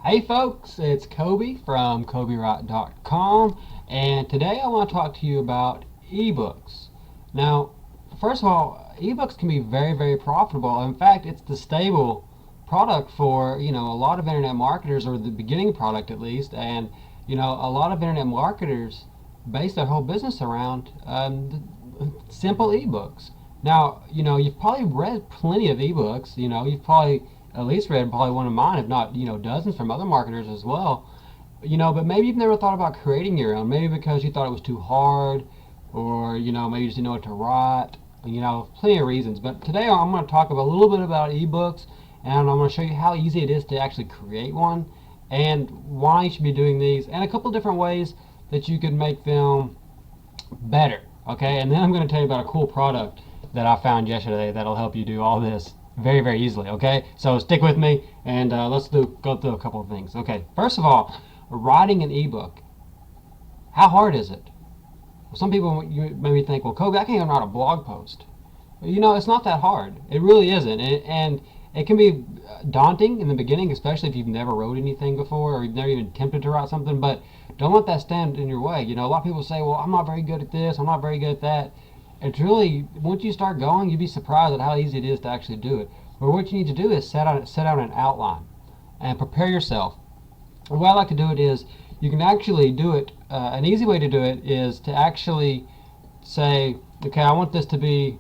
Hey folks, it's Coby from CobyWright.com, and today I want to talk to you about ebooks. Now, first of all, ebooks can be very profitable. In fact, it's the stable product for a lot of internet marketers, or the beginning product at least. And a lot of internet marketers base their whole business around simple ebooks. Now, you've probably read plenty of ebooks. You've probably at least read probably one of mine, if not, dozens from other marketers as well. But maybe you've never thought about creating your own. Maybe because you thought it was too hard, or maybe you just didn't know what to write. Plenty of reasons. But today I'm going to talk a little bit about ebooks, and I'm going to show you how easy it is to actually create one, and why you should be doing these, and a couple different ways that you could make them better. Okay, and then I'm going to tell you about a cool product that I found yesterday that'll help you do all this very easily. Okay, so stick with me, and let's go through a couple of things. Okay, first of all, writing an ebook. How hard is it? Well, some people maybe think, well, Coby, I can't even write a blog post. It's not that hard. It really isn't, and it can be daunting in the beginning, especially if you've never wrote anything before, or you've never even attempted to write something. But don't let that stand in your way. A lot of people say, well, I'm not very good at this, I'm not very good at that. It's really, once you start going, you'd be surprised at how easy it is to actually do it. But what you need to do is set out an outline and prepare yourself. And the way I like to do it is, you can actually do it, an easy way to do it is to actually say, okay, I want this to be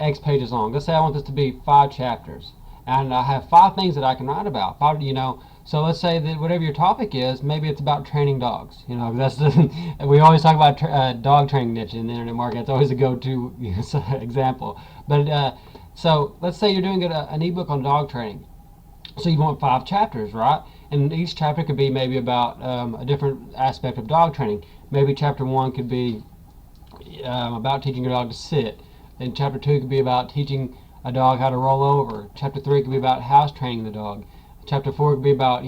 X pages long. Let's say I want this to be 5 chapters. And I have 5 things that I can write about. So let's say that whatever your topic is, maybe it's about training dogs. That's we always talk about dog training niche in the internet market. It's always a go-to example. But so let's say you're doing an ebook on dog training. So you want 5 chapters, right? And each chapter could be maybe about a different aspect of dog training. Maybe chapter 1 could be about teaching your dog to sit. Then chapter 2 could be about teaching a dog how to roll over. Chapter 3 could be about house training the dog. Chapter 4 could be about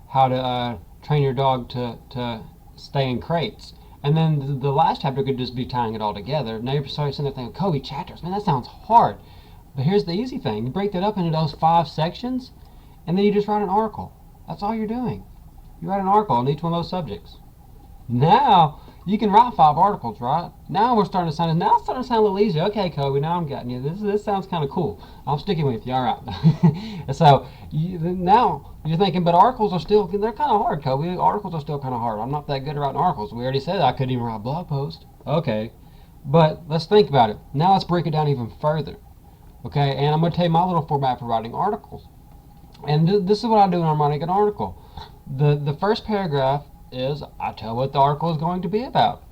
how to train your dog to stay in crates. And then the last chapter could just be tying it all together. Now you're starting to think, Coby, chapters, man, that sounds hard. But here's the easy thing: you break that up into those 5 sections, and then you just write an article. That's all you're doing. You write an article on each one of those subjects. Now you can write 5 articles, right? Now it's starting to sound a little easier. Okay, Coby, now I'm getting you. This sounds kind of cool. I'm sticking with you. All right. So now you're thinking, but articles are still, they're kind of hard, Coby. Articles are still kind of hard. I'm not that good at writing articles. We already said I couldn't even write a blog post. Okay, but let's think about it. Now let's break it down even further. Okay, and I'm going to tell you my little format for writing articles. And this is what I do when I'm writing an article. The first paragraph is I tell what the article is going to be about.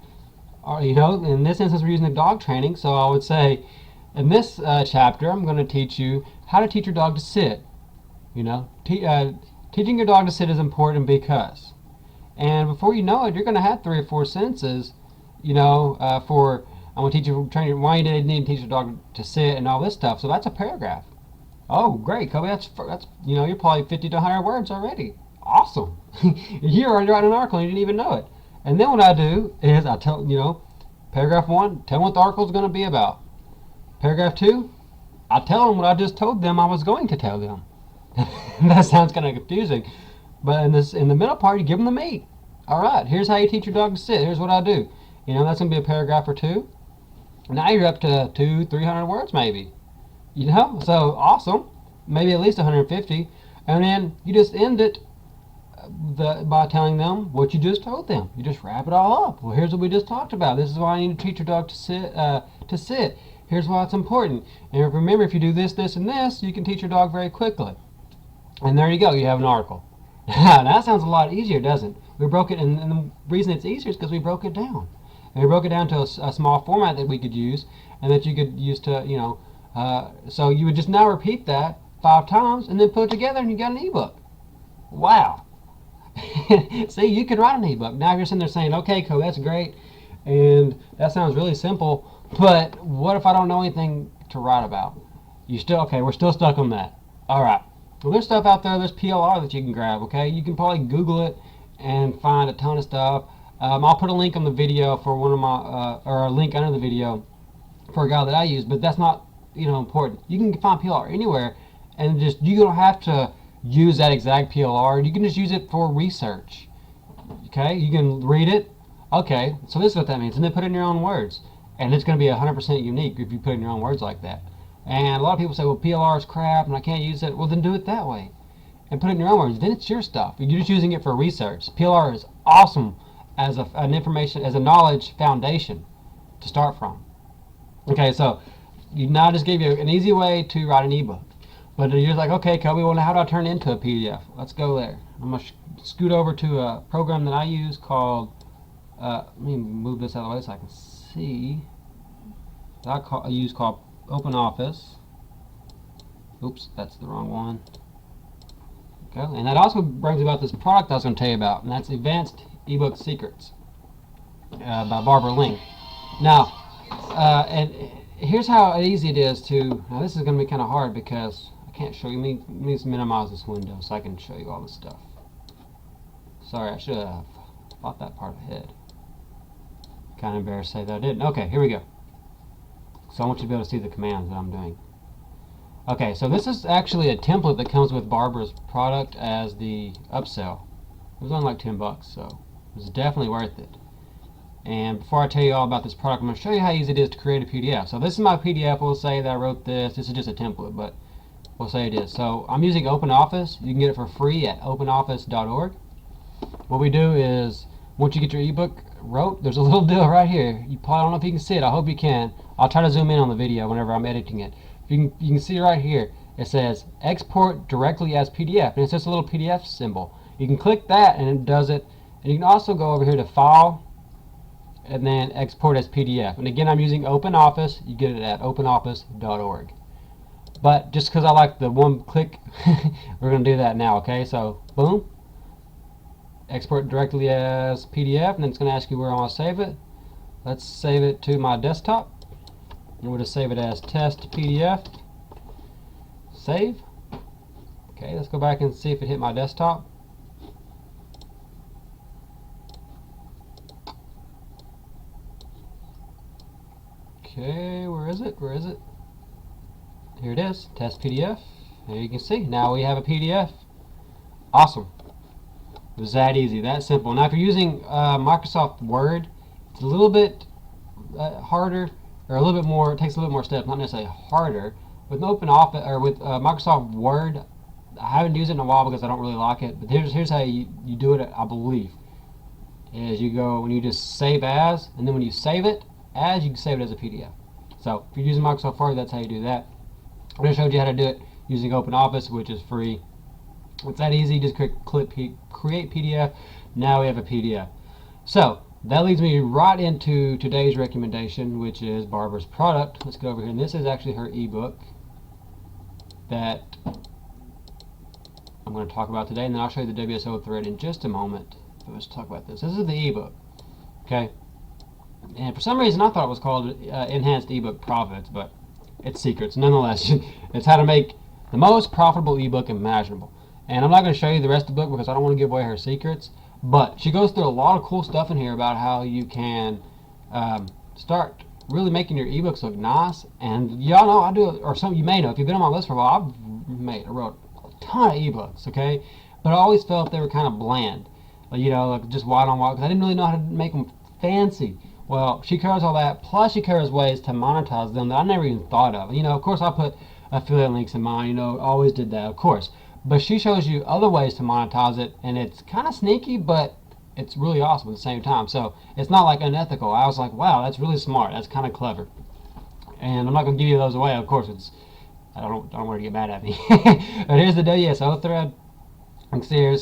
In this instance we're using the dog training, so I would say, in this chapter I'm going to teach you how to teach your dog to sit. Teaching your dog to sit is important because, and before you know it, you're going to have 3 or 4 sentences. For I'm going to teach you why you need to teach your dog to sit and all this stuff. So that's a paragraph. Oh, great, Coby. That's you're probably 50 to 100 words already. Awesome. You're already writing an article and you didn't even know it. And then what I do is I tell, paragraph 1, tell them what the article is going to be about. Paragraph 2, I tell them what I just told them I was going to tell them. That sounds kind of confusing. But in the middle part, you give them the meat. All right, here's how you teach your dog to sit. Here's what I do. That's going to be a paragraph or 2. Now you're up to 200-300 words maybe. So awesome. Maybe at least 150. And then you just end it by telling them what you just told them. You just wrap it all up. Well, here's what we just talked about. This is why you need to teach your dog to sit. Here's why it's important. And remember, if you do this, this, and this, you can teach your dog very quickly. And there you go. You have an article. Now, that sounds a lot easier, doesn't it? We broke it, and the reason it's easier is because we broke it down. And we broke it down to a small format that we could use, and that you could use to, so you would just now repeat that 5 times, and then put it together, and you got an ebook. Wow. See, you could write an ebook. Now you're sitting there saying, okay, Coby, that's great, and that sounds really simple, but what if I don't know anything to write about? Okay, we're still stuck on that. All right. Well, there's stuff out there. There's PLR that you can grab, okay? You can probably Google it and find a ton of stuff. I'll put a link on the video for one of my, or a link under the video for a guy that I use, but that's not, important. You can find PLR anywhere, and you don't have to use that exact PLR. You can just use it for research. Okay, you can read it. Okay, so this is what that means, and then put it in your own words. And it's going to be 100% unique if you put it in your own words like that. And a lot of people say, well, PLR is crap and I can't use it. Well, then do it that way and put it in your own words. Then it's your stuff. You're just using it for research. PLR is awesome as an information, as a knowledge foundation to start from. Okay, so now I just gave you an easy way to write an ebook. But you're like, okay, Coby, well, how do I turn it into a PDF? Let's go there. I'm going to scoot over to a program that I use called, let me move this out of the way so I can see. I use called OpenOffice. Oops, that's the wrong one. Okay, and that also brings about this product I was going to tell you about, and that's Advanced Ebook Secrets by Barbara Ling. Now, and here's how easy it is to. Now, this is going to be kind of hard because I can't show you. Let me just minimize this window so I can show you all this stuff. Sorry, I should have thought that part ahead. Kind of embarrassed to say that I didn't. Okay, here we go. So I want you to be able to see the commands that I'm doing. Okay, so this is actually a template that comes with Barbara's product as the upsell. It was only like 10 bucks, so it was definitely worth it. And before I tell you all about this product, I'm going to show you how easy it is to create a PDF. So this is my PDF. We'll say that I wrote this. This is just a template, but we'll say it is. So I'm using OpenOffice. You can get it for free at openoffice.org. What we do is, once you get your ebook wrote, there's a little deal right here. I don't know if you can see it. I hope you can. I'll try to zoom in on the video whenever I'm editing it. You can see right here. It says export directly as PDF, and it's just a little PDF symbol. You can click that, and it does it. And you can also go over here to File, and then Export as PDF. And again, I'm using OpenOffice. You get it at openoffice.org. But just because I like the one click, we're going to do that now. Okay, so boom. Export directly as PDF, and then it's going to ask you where I want to save it. Let's save it to my desktop. And we'll just save it as test PDF. Save. Okay, let's go back and see if it hit my desktop. Okay, where is it? Where is it? Here it is, test PDF. There you can see. Now we have a PDF. Awesome. It was that easy, that simple. Now if you're using Microsoft Word, it's a little bit harder, or a little bit more, it takes a little bit more steps, not necessarily harder. With OpenOffice, or with Microsoft Word, I haven't used it in a while because I don't really like it, but here's how you do it, I believe. Is you go, when you just save as, and then when you save it as, you can save it as a PDF. So if you're using Microsoft Word, that's how you do that. I just showed you how to do it using OpenOffice, which is free. It's that easy. Just click create PDF. Now we have a PDF. So that leads me right into today's recommendation, which is Barbara's product. Let's go over here, and this is actually her ebook that I'm going to talk about today, and then I'll show you the WSO thread in just a moment. So let's talk about this. This is the ebook, okay? And for some reason I thought it was called Enhanced Ebook Profits, but it's secrets nonetheless. It's how to make the most profitable ebook imaginable. And I'm not going to show you the rest of the book because I don't want to give away her secrets, but she goes through a lot of cool stuff in here about how you can start really making your ebooks look nice. And y'all know I do it, or some of you may know if you've been on my list for a while. I wrote a ton of ebooks, okay, but I always felt they were kind of bland, you know, like just white on white, because I didn't really know how to make them fancy. Well, she covers all that, plus she covers ways to monetize them that I never even thought of. You know, of course I put affiliate links in mine, you know, always did that, of course. But she shows you other ways to monetize it, and it's kind of sneaky, but it's really awesome at the same time. So it's not like unethical. I was like, wow, that's really smart. That's kind of clever. And I'm not going to give you those away, of course. I don't want to get mad at me. But here's the WSO thread. You can see here it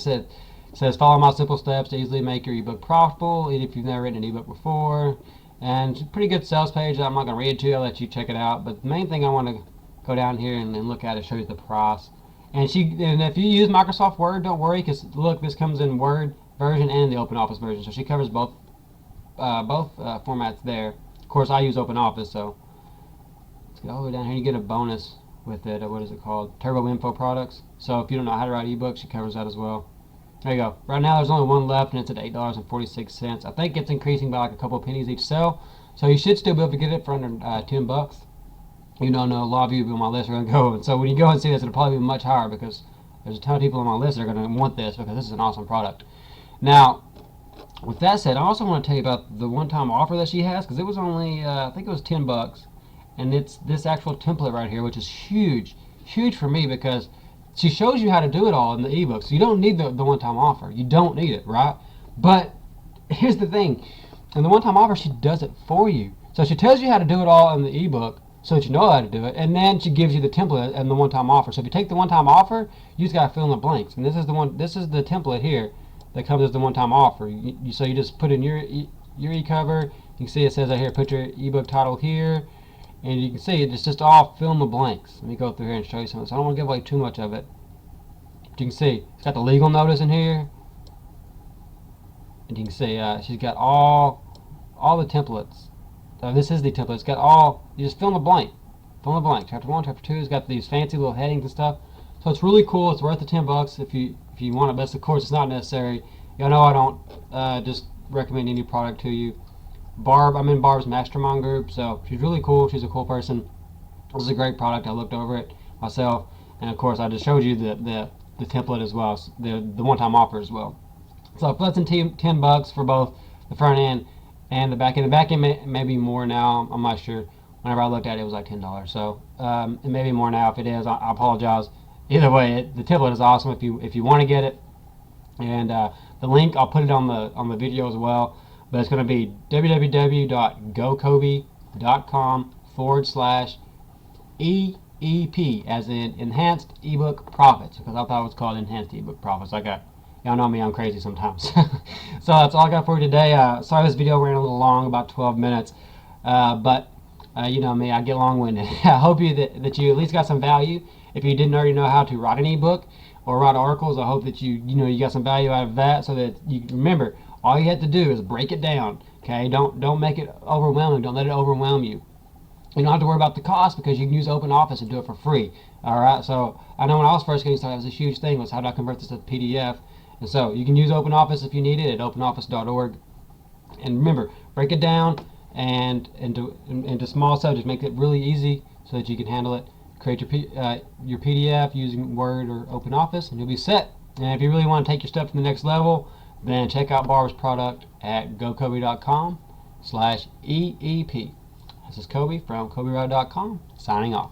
says, follow my simple steps to easily make your ebook profitable, even if you've never written an ebook before. And it's a pretty good sales page. I'm not going to read it to you. I'll let you check it out. But the main thing I want to go down here and look at is show you the price. And if you use Microsoft Word, don't worry, because look, this comes in Word version and the OpenOffice version, so she covers both formats there. Of course, I use OpenOffice, so let's go all the way down here. You get a bonus with it. What is it called? Turbo Info Products. So if you don't know how to write ebooks, she covers that as well. There you go. Right now, there's only one left, and it's at $8.46. I think it's increasing by like a couple of pennies each sell, so you should still be able to get it for under 10 bucks. You don't know, a lot of you on my list are going to go, and so when you go and see this, it'll probably be much higher because There's a ton of people on my list that are going to want this because this is an awesome product. Now, with that said, I also want to tell you about the one-time offer that she has, because it was only, I think it was $10, and it's this actual template right here, which is huge for me, because she shows you how to do it all in the ebook. So you don't need the one-time offer. You don't need it, right? But here's the thing. In the one-time offer, she does it for you. So she tells you how to do it all in the ebook so that you know how to do it, and then she gives you the template and the one-time offer. So if you take the one-time offer, you just got to fill in the blanks. And this is the template here that comes as the one-time offer. So you just put in your e-cover. You can see it says right here, put your ebook title here, and you can see it's just all fill in the blanks. Let me go through here and show you something. So I don't want to give away too much of it. But you can see it's got the legal notice in here, and you can see she's got all the templates. This is the template. It's got all. You just fill in the blank. Fill in the blank. Chapter 1, Chapter 2 has got these fancy little headings and stuff. So it's really cool. It's worth the $10 if you want it. But of course, it's not necessary. Y'all know I don't just recommend any product to you. Barb, I'm in Barb's mastermind group, so she's really cool. She's a cool person. This is a great product. I looked over it myself, and of course, I just showed you the template as well, the one-time offer as well. So less than $10 for both the front end and the back end. The back end may be more now. I'm not sure. Whenever I looked at it, it was like $10. So it may be more now. If it is, I apologize. Either way, the template is awesome if you want to get it. And the link, I'll put it on the video as well. But it's going to be www.gocobie.com/EEP, as in Enhanced Ebook Profits, because I thought it was called Enhanced Ebook Profits. Y'all know me, I'm crazy sometimes. So that's all I got for you today. Sorry this video ran a little long, about 12 minutes. But you know me, I get long-winded. I hope that you at least got some value. If you didn't already know how to write an ebook or write articles, I hope that you got some value out of that, so that you remember, all you have to do is break it down. Okay, don't make it overwhelming. Don't let it overwhelm you. You don't have to worry about the cost, because you can use OpenOffice and do it for free. All right. So I know when I was first getting started, it was a huge thing, was how do I convert this to PDF. And so you can use OpenOffice if you need it at openoffice.org. And remember, break it down and into small subjects. Make it really easy so that you can handle it. Create your PDF using Word or OpenOffice, and you'll be set. And if you really want to take your stuff to the next level, then check out Barb's product at gocobie.com/EEP. This is Coby from CobyWright.com, signing off.